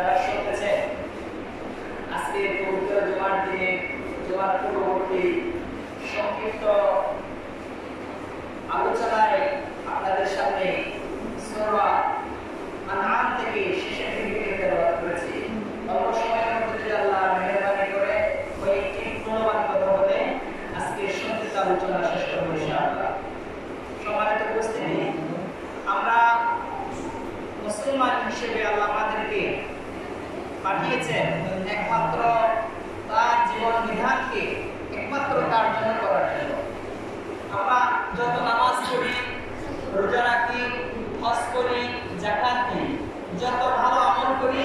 যারা শুনতেছেন আজকে পবিত্র জুমার দিনে জুমার পূর্ববর্তী সংক্ষিপ্ত আলোচনায় আপনাদের সামনে সূরা আনআম থেকে শেষের দিকে তেলাওয়াত করেছি। অল্প সময়ের মধ্যে যদি আল্লাহ মেহেরবানি করে ওই ঠিক মূল্যবান কথা বলে আজকে সংক্ষিপ্ত আলোচনা শেষ করব ইনশাআল্লাহ। সম্মানিত উপস্থিতি, আমরা মুসলমান হিসেবে আল্লাহ আমাদেরকে পাঠিয়েছেন একমাত্র তার জীবন বিধানকে একমাত্র তার জন্য করার জন্য। আমরা যত নামাজ পড়ি, রোজা রাখি, হজ করি, যাকাত দিই, যত ভালো আমল করি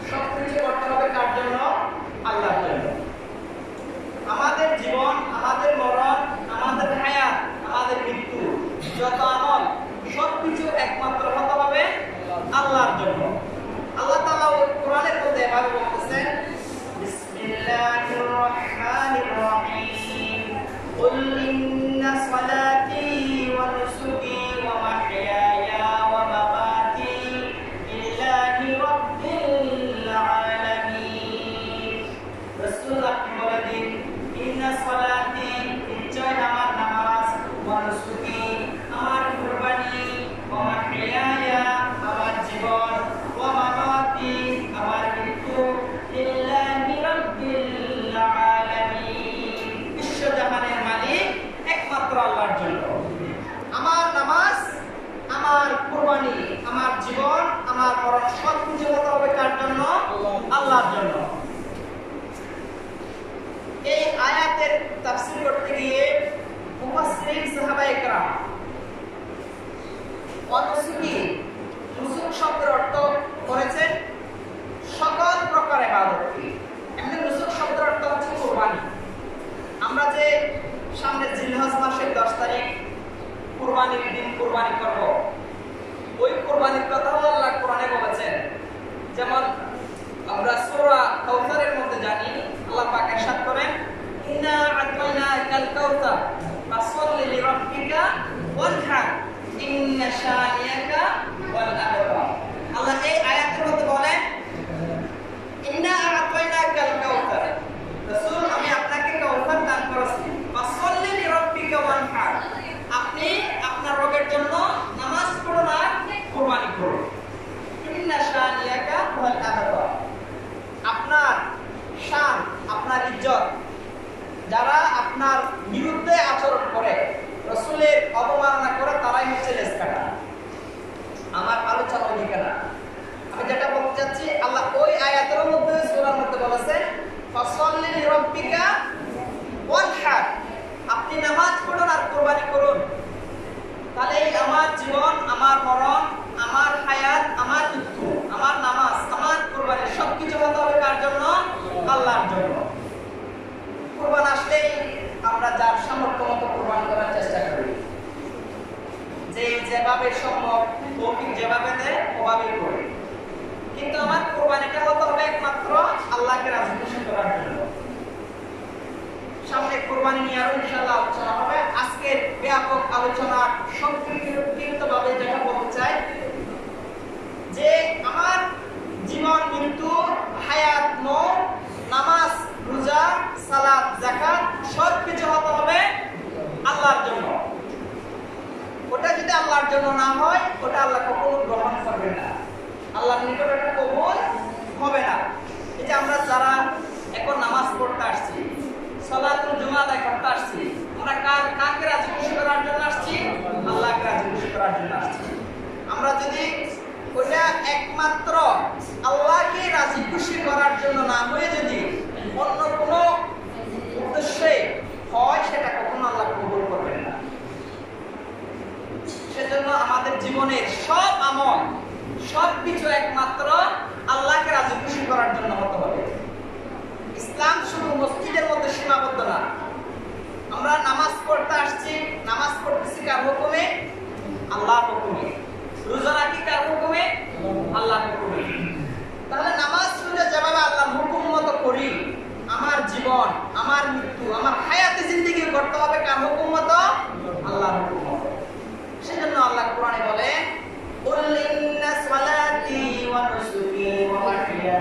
সবকিছু করতে হবে কার জন্য? আল্লাহর জন্য। আমাদের জীবন, আমাদের মরণ, আমাদের হায়াত, আমাদের মৃত্যু, যত আমল সবকিছু একমাত্র হতে হবে আল্লাহর জন্য। আল্লাহ তাআলা কোরআনের মধ্যে এভাবে বলতেছেন, বিসমিল্লাহির রহমানির রহিম, কুল ইন্না সালাতি ওয়া নুসুকি ওয়া মাহইয়ায়া ওয়া মামাতি লিল্লাহি রাব্বিল আলামিন। রাসূল আপনি বলে দিন, ইন্না সালাতি, নিশ্চয় আমার নামাজ, ওয়া নুসুকি আমার কুরবানি, ওয়া মাহইয়ায়া আমার জীবন, ওয়া মামাতি আমার মৃত্যু লিল্লাহি রাব্বিল আলামিন, বিশ্বজাহানের মালিক একমাত্র আল্লাহর জন্য। আমার নামাজ, আমার কুরবানি, আমার জীবন, আমার মরণ সবকিছু হতে হবে কার জন্য? আল্লাহর জন্য। এই আয়াতের তাফসীর করতে গিয়ে মুফাসসিরিন সাহাবায়ে কেরাম অনুসুকি, নুসুক শব্দের অর্থ করেছেন সকল প্রকার ইবাদতকে। এমনি নুসুক শব্দের অর্থ হচ্ছে কুরবানি। আমরা যে সামনে জিলহজ মাসের 10 তারিখ কুরবানির দিন কুরবানি করব, ওই কুরবানির কথা আল্লাহ কোরআনে বলেছেন। যেমন আমরা সূরা কাউসারের মধ্যে জানি, আল্লাহ পাক ইরশাদ করেন, ইন্না আ'তাইনাকাল কাউসার ফাসল্লি লিরাব্বিকা ওয়ানহার ইন্না শানিয়াকা ওয়াল আবরার। আল্লাহ এই আয়াতের মধ্যে বলেন, ইন্না আ'তাইনাকাল কাউসার, রাসূল আমি আপনাকে কাউসার দান করেছি, ফাসল্লি লিরাব্বিকা ওয়ানহার, আপনি আপনার রবের জন্য নামাজ পড়ুন আর কুরবানি করুন। ইন্না শানিয়াকা ওয়াল আবরার, আপনার শান, আপনার ইজ্জত, যারা আপনার বিরুদ্ধে আচরণ করে, রাসূলের অবমাননা করে, তারাই হচ্ছে লেজ কাটা। আমার আলোচনা ওইদিকে না। আমি যেটা বলতে চাচ্ছি, আল্লাহ ওই আয়াতের মধ্যে সূরার মধ্যে বলেছেন, ফাসল্লি লিরাব্বিকা ওয়ানহার, আপনি নামাজ পড়ুন আর কুরবানি করুন। তাহলে এই আমার জীবন, আমার মরণ, আমার হায়াত, আমার মৃত্যু, আমার নামাজ, আমার কুরবানি সবকিছু হতে হবে কার জন্য? আল্লাহর জন্য। কুরবান আসলেই আমরা যার সামর্থ্য মতো কুরবান করার চেষ্টা করি, যে যেভাবে সম্ভব, তৌফিক যেভাবে দেয় ওভাবেই করি। কিন্তু আমার কুরবানিটা হতে হবে একমাত্র আল্লাহকে রাজি খুশি করার জন্য। সামনে কুরবানি নিয়ে আরো ইনশাআল্লাহ আলোচনা হবে। আজকের ব্যাপক আলোচনা সংক্ষিপ্তভাবে যেটা বলতে চাই, যে আমার জীবন, মৃত্যু, হায়াত, মওত, নামাজ, রোজা, সালাত, যাকাত সবকিছু হতে হবে আল্লাহর জন্য। ওটা যদি আল্লাহর জন্য না হয়, ওটা আল্লাহ কখনো গ্রহণ করবে না, আল্লাহর নিকট এটা কবুল হবে না। এই যে আমরা যারা এখন নামাজ পড়তে আসছি, সালাতুল জুমা আদায় করতে আসছি, আমরা কাকে রাজি খুশি করার জন্য আসছি? আল্লাহকে রাজি খুশি করার জন্য আসছি। আমরা যদি ওটা একমাত্র আল্লাহকে রাজি খুশি করার জন্য না হয়ে যদি অন্য কোনো উদ্দেশ্যে হয়, সেটা কখনো আল্লাহ কবুল করবেন না। সেজন্য আমাদের জীবনের সব আমল, সবকিছু একমাত্র আল্লাহকে রাজি খুশি করার জন্য হতে হবে। ইসলাম শুধু মসজিদের মধ্যে সীমাবদ্ধ না। আমরা নামাজ পড়তে আসছি, নামাজ পড়তেছি কার হুকুমে? আল্লাহর হুকুমে। রোজা রাখি কার হুকুমে? আল্লাহর হুকুমে। তাহলে নামাজ রোজা যেভাবে আল্লাহর হুকুম মতো করি, আমার জীবন, আমার মৃত্যু, আমার হায়াতে জিন্দেগি করতে হবে কার হুকুম মতো? আল্লাহর হুকুম মতো। সেজন্য আল্লাহ কোরআনে বলেন, কুল ইন্না সালাতি ওয়া নুসুকি ওয়া মাহইয়ায়া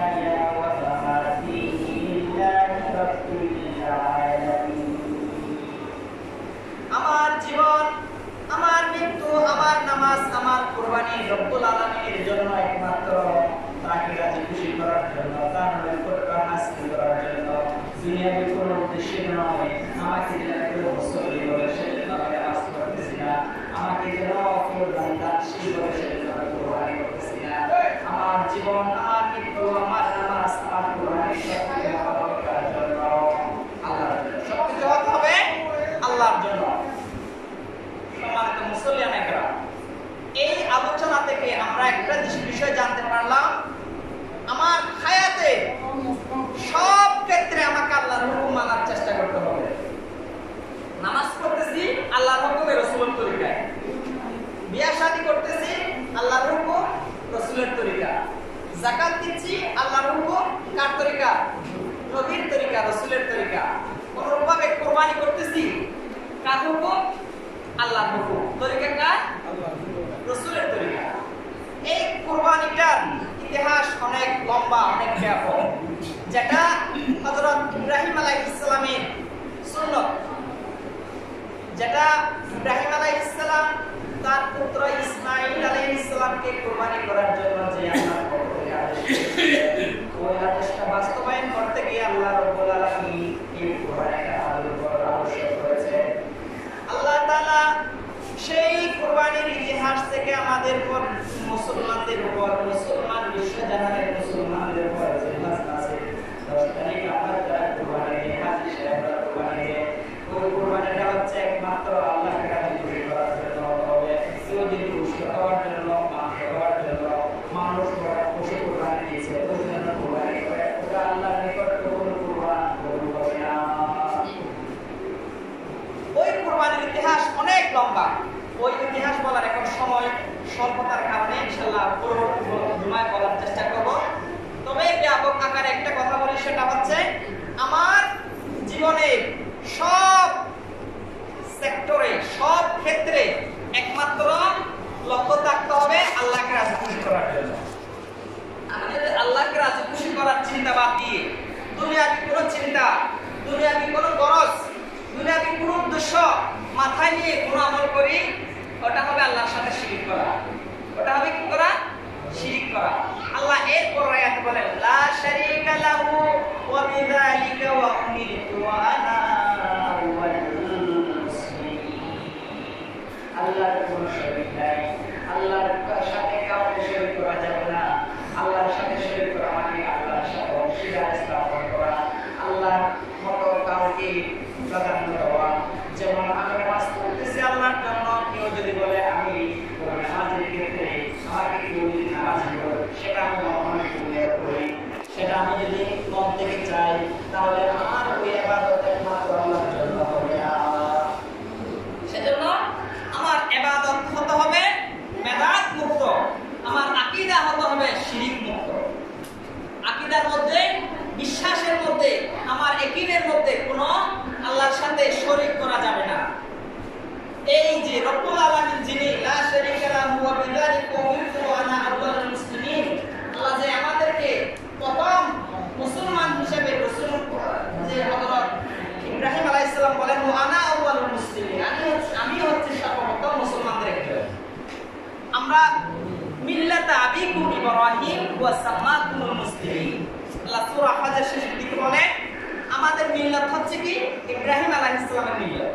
আমার কুরবানি রব্বুল আলামিনের জন্য, একমাত্র তাকে রাজি খুশি করার জন্য, তার নৈকট্য হাসিল করার জন্য, দুনিয়াবি কোনো উদ্দেশ্যে নয়। আমাকে যেন কেউ মুসল্লি বলে সেজন্য আমি নামাজ পড়তেছি না, আমাকে যেন কেউ দানশীল বলে সেজন্য আমি কুরবানি করতেছি না। আমার জীবন, আমার মৃত্যু, আমার নামাজ, আমার কুরবানি সবকিছু হবে কার জন্য? আল্লাহর জন্য। সবকিছু হতে হবে আল্লাহর জন্য। সম্মানিত মুসল্লিয়ান একরাম, এই আলোচনা থেকে আমরা একটা বিষয় জানতে পারলাম, আমার হায়াতে সব ক্ষেত্রে আমাকে আল্লাহর হুকুম মানার চেষ্টা করতে হবে। নামাজ পড়তেছি আল্লাহর হুকুমে রাসূলের তরিকায়, বিয়ে শাদী করতেছি আল্লাহর হুকুম রাসূলের তরিকা, যাকাত দিচ্ছি আল্লাহর হুকুম কার তরিকা? নবীর তরিকা, রাসূলের তরিকা। কোনভাবে কুরবানি করতেছি কার হুকুম? আল্লাহর হুকুম। তরিকা কার? রাসূলের তরিকা। এই কুরবানিটার ইতিহাস অনেক লম্বা, অনেক ব্যাপক, যেটা হযরত ইব্রাহিম আলাইহিস সালামের সুন্নাত, যেটা ইব্রাহিম আলাইহিস সালাম তার পুত্র ইসমাঈল আলাইহিস সালামকে কুরবানি করার জন্য যে আল্লাহর পক্ষ থেকে আদেশ দিয়েছিলেন, ওই আদেশটা বাস্তবায়ন করতে গিয়ে আল্লাহ রাব্বুল আলামিন এই কুরবানিটা আমাদের উপর আবশ্যক করেছে। আল্লাহ তাআলা সেই কুরবানির ইতিহাস থেকে আমাদের উপর, মুসলমানদের উপর, মুসলমান বিশ্বজাহানের মুসলমানদের উপর যে আছে 10 তারিখ আমরা যারা কুরবানি দিয়ে হাজির সাহেবরা কুরবানি দিয়ে, ওই কুরবানিটা হচ্ছে একমাত্র আল্লাহকে রাজি খুশি করার জন্য হবে। কেউ যদি খুশি হওয়ার জন্য, মাংস খাওয়ার জন্য মানুষ পশু কুরবানি দিয়েছে, ওই জন্য কুরবানি করে, ওটা আল্লাহর নিকট কবুল কুরবান কবুল হবে না। ওই কুরবানির ইতিহাস অনেক লম্বা। ওই ইতিহাস বলার এখন সময় স্বল্পতার কারণে ইনশাআল্লাহ পরবর্তী জুমায় বলার চেষ্টা করব। তবে ব্যাপক আকারে একটা কথা বলি, সেটা হচ্ছে আমার জীবনের সব সেক্টরে, সব ক্ষেত্রে একমাত্র লক্ষ্য থাকতে হবে আল্লাহকে রাজি খুশি করার জন্য। আমি যদি আল্লাহকে রাজি খুশি করার চিন্তা বাদ দিয়ে দুনিয়াবি কোনো চিন্তা, দুনিয়াবি কোনো গরজ, দুনিয়াবি কোনো উদ্দেশ্য মাথায় নিয়ে কোনো আমল করি, ওটা হবে আল্লাহর সাথে শিরিক করা। ওটা হবে কি করা? শিরিক করা। আল্লাহ এর পরে আয়াত বলেন, লা শারীকা লাহু ওয়া বিযালিকা ওয়া উমিরতু ওয়া আনা আউয়ালুল মুসলিমিন। আল্লাহর কোনো শরীক নাই, আল্লাহর সাথে কাউকে শরীক করা যাবে না। আল্লাহর সাথে শরীক করা মানে আল্লাহর সাথে অংশীদার স্থাপন করা, আল্লাহর মতো কাউকে প্রাধান্য দেওয়া। যেমন আমি নামাজ পড়তেছি আল্লাহর জন্য, কেউ যদি বলে আমি নামাজের ক্ষেত্রে আমাকে কেউ যদি নামাজ পড়ে, সেটা আমি মনে করি, সেটা আমি যদি মন থেকে চাই, তাহলে আমার ওই ইবাদত একমাত্র আল্লাহর জন্য হবে না। সেজন্য আমার ইবাদত হতে হবে বেদাত মুক্ত, আমার আকীদা হতে হবে শিরিক মুক্ত। আকীদার মধ্যে, বিশ্বাসের মধ্যে, আমার ইয়াকিনের মধ্যে কোনো আল্লাহর সাথে শরীক করা যাবে না। এই যে রব্বুল আলামিন যিনি লা শারীকা লাহু ওয়া বিযালিকা উমিরতু ওয়া আনা আউয়ালুল মুসলিমিন, আল্লাহ যে আমাদেরকে প্রথম মুসলমান হিসেবে রাসূল যে হযরত ইব্রাহিম আলাইহিস সালাম বলেন, ওয়া আনা আউয়ালুল মুসলিমিন, আমি হচ্ছে সর্বপ্রথম মুসলমানদের একজন। আমরা মিল্লাত আবিকুম ইব্রাহিম ওয়া সাম্মাকুমুল মুসলিমিন, আল্লাহ সূরা হজের শেষের দিকে বলে আমাদের মিল্লাত হচ্ছে কি? ইব্রাহিম আলাইহিস সালামের মিল্লাত।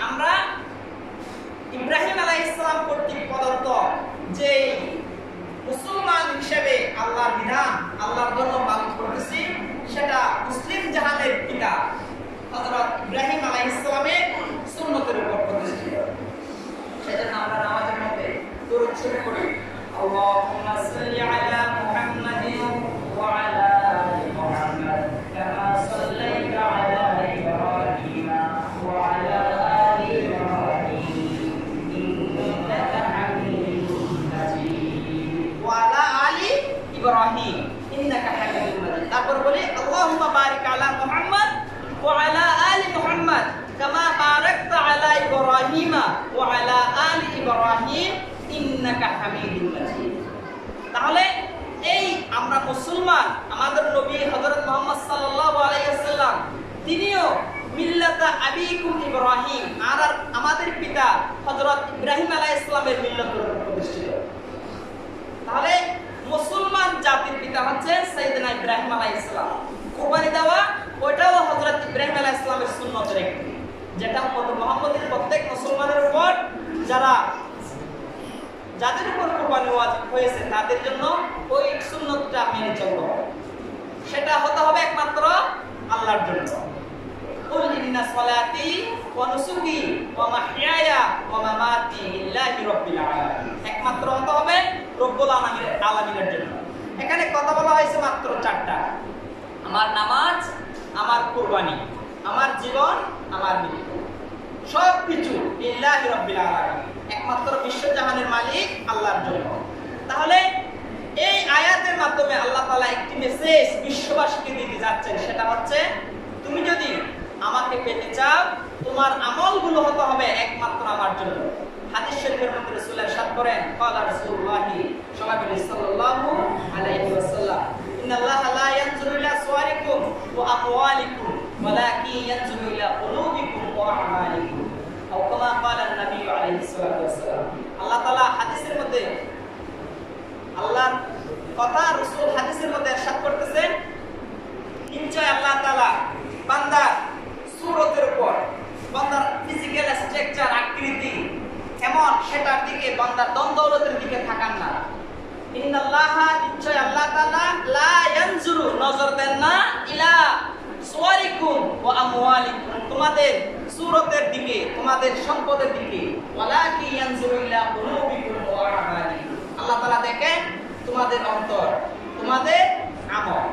আমরা ইব্রাহিম আলাইহিস সালাম কর্তৃক প্রদত্ত যে মুসলমান হিসেবে আল্লাহর বিধান, আল্লাহর ধর্ম পালন করতেছি, সেটা মুসলিম জাহানের পিতা হযরত ইব্রাহিম আলাইহিস সালামের সুন্নতের উপর প্রতিষ্ঠিত। সেজন্য আমরা নামাজের মধ্যে দরুদ শরীফ পড়ি, আল্লাহুম্মা সাল্লি আলা মুহাম্মাদিন ওয়া আলা আলি মুহাম্মাদ কামা সাল্লাইতা আলা ইব্রাহিম ওয়া আলা আলি ইব্রাহিম ইন্নাকা হামিদুম মাজিদ ওয়া আলা আলি ইব্রাহিম ইন্নাকা হামিদুম মাজিদ। তারপর বলি আল্লাহুম্মা বারিক আলা মুহাম্মাদ ওয়া আলা আলি মুহাম্মাদ কামা বারাকতা আলা ইব্রাহিম ওয়া আলা আলি ইব্রাহিম ইন্নাকা হামিদুম মাজিদ। তাহলে এই আমরা মুসলমান, আমাদের নবী হযরত মুহাম্মদ সাল্লাল্লাহু আলাইহি ওয়াসাল্লাম তিনিও মিল্লাতা আবিকুম ইব্রাহিম, আর আমাদের পিতা হযরত ইব্রাহিম আলাইহিস সালামের মিল্লাতের উপর প্রতিষ্ঠিত। তাহলে মুসলমান জাতির পিতা হচ্ছে সাইয়েদনা ইব্রাহিম আলাইহিস সালাম। কুরবানি দেওয়া ওটাও হযরত ইব্রাহিম আলাইহিস সালামের সুন্নতের একটি, যেটা উম্মত মুহাম্মদের প্রত্যেক মুসলমানের উপর যাদের উপর কুরবানি ওয়াজিব হয়েছে তাদের জন্য ওই সুন্নতটা মেনে চলতে হবে। সেটা হতে হবে একমাত্র আল্লাহর জন্য। কুল ইন্না সালাতি ওয়া নুসুকি ওয়া মাহইয়ায়া ওয়া মামাতি লিল্লাহি রাব্বিল আলামিন, একমাত্র হতে হবে রব্বুল আলামিনের জন্য। এখানে কথা বলা হয়েছে মাত্র চারটা, আমার নামাজ, আমার কুরবানি, আমার জীবন, আমার মৃত্যু, সবকিছু লিল্লাহি রাব্বিল আলামিন, একমাত্র বিশ্বজাহানের মালিক আল্লাহর জন্য। তাহলে এই আয়াতের মাধ্যমে আল্লাহ তাআলা একটি মেসেজ বিশ্ববাসীকে দিতে যাচ্ছেন, সেটা হচ্ছে তুমি যদি আমাকে পেতে চাও তোমার আমলগুলো হতে হবে একমাত্র আমার জন্য। হাদিস শরীফের মধ্যে রাসূল ইরশাদ করেন, ক্বালা রাসূলুল্লাহি সাল্লাল্লাহু আলাইহি ওয়াসাল্লাম, ইন্নাল্লাহা লা ইয়ানজুরু ইলা সুওয়ারিকুম ওয়া আমওয়ালিকুম ওয়ালাকিন ইয়ানজুরু ইলা কুলুবিকুম ওয়া আমালিকুম, আও কামা ক্বালা নবী আলাইহিস সালাতু ওয়াসসালাম। আল্লাহ তাআলা হাদিসের মধ্যে, আল্লাহর কথা রাসূল হাদিসের মধ্যে ইরশাদ করতেছেন, নিশ্চয় আল্লাহ তাআলা বান্দার সুরতের উপর, বান্দার ফিজিক্যাল স্ট্রাকচার, আকৃতি কেমন সেটার দিকে, বান্দার দন দৌলতের দিকে তাকান না। ইন্নাল্লাহা, নিশ্চয় আল্লাহ তাআলা, লা ইয়ানজুরু, নজর দেন না, ইলা সুওয়ারিকুম ওয়া আমওয়ালিকুম, তোমাদের সুরতের দিকে, তোমাদের সম্পদের দিকে, ওয়ালাকি ইয়ানজুরু ইলা কুলুবিকুম ওয়া আমালিকুম, আল্লাহ তাআলা দেখেন তোমাদের অন্তর, তোমাদের আমল।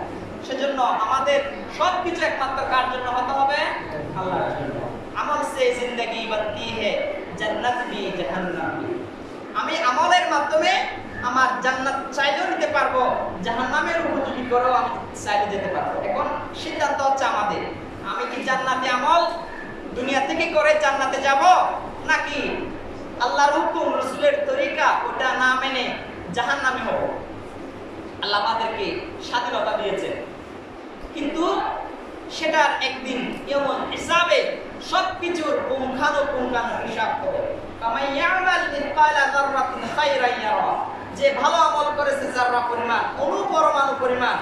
সেজন্য আমাদের সবকিছু একমাত্র কার জন্য হতে হবে? আল্লাহর জন্য। আমল সে জিন্দেগি बनती है जन्नत भी जहन्नम भी, আমি আমলের মাধ্যমে আমার জান্নাত চাইলেও নিতে পারবো, জাহান্নামের উপযোগী করেও আমি চাইলে যেতে পারবো। এখন সিদ্ধান্ত হচ্ছে আমাদের, আমি কি জান্নাতি আমল দুনিয়া থেকে করে জান্নাতে যাব, নাকি আল্লাহর হুকুম রাসূলের তরিকা ওটা না মেনে জাহান্নামে হব। আল্লাহ আমাদেরকে স্বাধীনতা দিয়েছে, কিন্তু সেটার একদিন ইয়াউমুল হিসাবে সবকিছুর পুঙ্খানুপুঙ্খ হিসাব হবে। কামা ইয়ামাল মিসকালা যাররাতিন খায়রান ইয়ারা, যে ভালো আমল করেছে যাররা পরিমাণ, অনুপরমাণু পরিমাণ,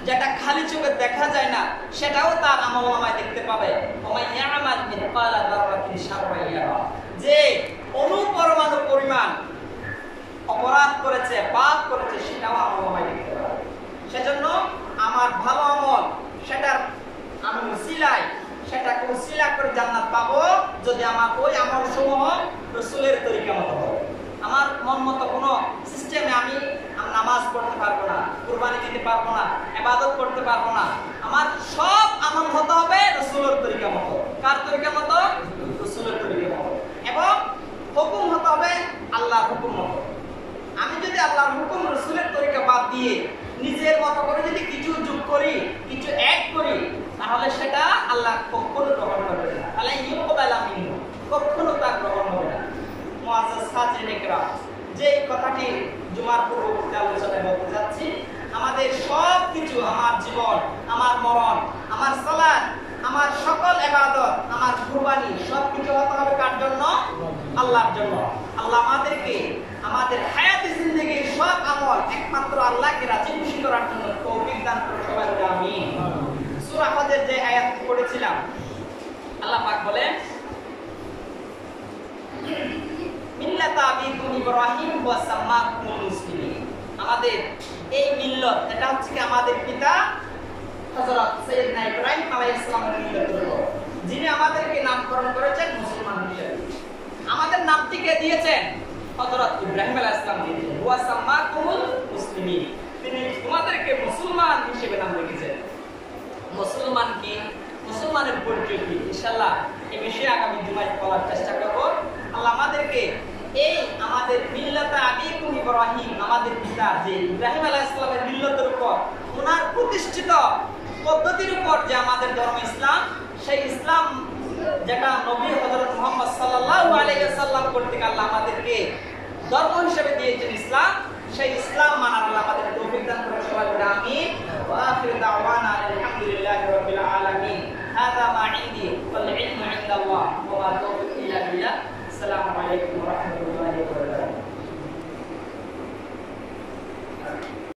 যেটা খালি চোখে দেখা যায় না, সেটাও তার আমলনামায় দেখতে পাবে। কামা ইয়ামাল মিসকালা যাররাতিন শাররান ইয়ারা, যে অনুপরমাণু পরিমাণ অপরাধ করেছে, পাপ করেছে, সেটাও আমলনামায় দেখতে পাবে। সেজন্য আমার ভালো আমল, সেটার আমি উসিলাই, সেটাকে উসিলা করে জান্নাত পাবো যদি আমার ওই আমল সমূহ রাসূলের তরিকা মতো হবে। আমার মন মতো কোনো সিস্টেমে আমি নামাজ পড়তে পারবো না, কুরবানি দিতে পারবো না, ইবাদত করতে পারবো না। আমার সব আমল হতে হবে রাসূলের তরিকা মতো। কার তরিকা মতো? রাসূলের তরিকা মতো। এবং হুকুম হতে হবে আল্লাহর হুকুম মতো। আমি যদি আল্লাহর হুকুম রাসূলের তরিকা বাদ দিয়ে নিজের মতো করে যদি কিছু যোগ করি, কিছু অ্যাড করি, তাহলে সেটা আল্লাহ কখনো গ্রহণ করবে না। আল্লাহ ইউকবালা মিনহু, কখনো তা গ্রহণ হবে না। মুআজ্জাজ হাজিরিন ইকরাম, যে কথাটি জুমার পূর্ববর্তী আলোচনায় বলতে যাচ্ছি, আমাদের সব কিছু, আমার জীবন, আমার মরণ, আমার সালাত, আমার সকল ইবাদত, আমার কুরবানি, সবকিছু হতে হবে কার জন্য? আল্লাহর জন্য। আল্লাহ আমাদেরকে আমাদের হায়াতে জিন্দেগির সব আমল একমাত্র আল্লাহকে রাজি খুশি করার জন্য তৌফিক দান করুন। সবাই বলে আমিন। সূরা হজের যে আয়াত পড়েছিলাম, আল্লাহ পাক বলেন, মিল্লাতা আবিকুম ইব্রাহিম ওয়া সাম্মাকুমুল মুসলিমিন, আমাদের এই মিল্লাত, এটা হচ্ছে কি আমাদের পিতা হযরত সাইয়েদনা ইব্রাহিম আলাইহিস সালামের মিল্লাত, যিনি আমাদেরকে নামকরণ করেছেন মুসলমান হিসেবে। আমাদের নামটিকে দিয়েছেন হযরত ইব্রাহিম আলাইহিস সালাম দিয়েছেন, ওয়া সাম্মাকুমুল মুসলিমিন, তিনি তোমাদেরকে মুসলমান হিসেবে নাম রেখেছেন। মুসলমান কি, মুসলমানের পরিচয় কি, ইনশাআল্লাহ এই বিষয়ে আগামী জুমায় বলার চেষ্টা করব। আল্লাহ আমাদেরকে এই আমাদের মিল্লাতা আবিকুম ইব্রাহিম, আমাদের পিতা যে ইব্রাহিম আলাইহিস সালামের মিল্লাতের উপর, ওনার প্রতিষ্ঠিত পদ্ধতির উপর যে আমাদের ধর্ম ইসলাম, সেই ইসলাম যেটা নবী হযরত মুহাম্মদ সাল্লাল্লাহু আলাইহি ওয়াসাল্লাম কর্তৃক আল্লাহ আমাদেরকে ধর্ম হিসেবে দিয়েছেন ইসলাম, সেই ইসলাম মানার আল্লাহ আমাদের তৌফিক দান করুন। সবাই বলে আমিন। ওয়া আখিরু দাওয়ানা